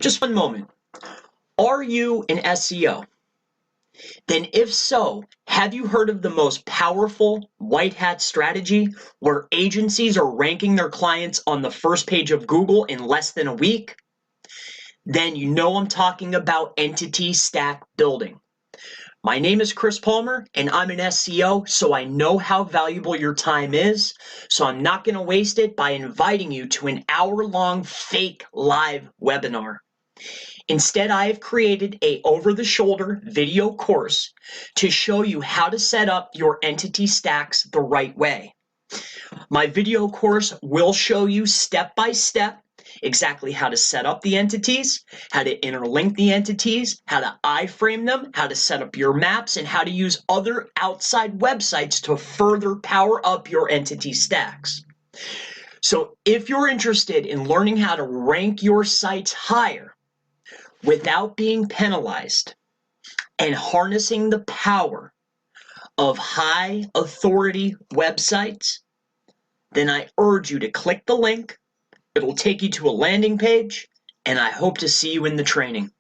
Just one moment. Are you an SEO? Then if so, have you heard of the most powerful white hat strategy where agencies are ranking their clients on the first page of Google in less than a week? Then you know I'm talking about entity stack building. My name is Chris Palmer and I'm an SEO, so I know how valuable your time is. So I'm not going to waste it by inviting you to an hour-long fake live webinar. Instead, I have created a over-the-shoulder video course to show you how to set up your entity stacks the right way. My video course will show you step by step exactly how to set up the entities, how to interlink the entities, how to iframe them, how to set up your maps, and how to use other outside websites to further power up your entity stacks. So if you're interested in learning how to rank your sites higher without being penalized and harnessing the power of high authority websites, then I urge you to click the link. It'll take you to a landing page, and I hope to see you in the training.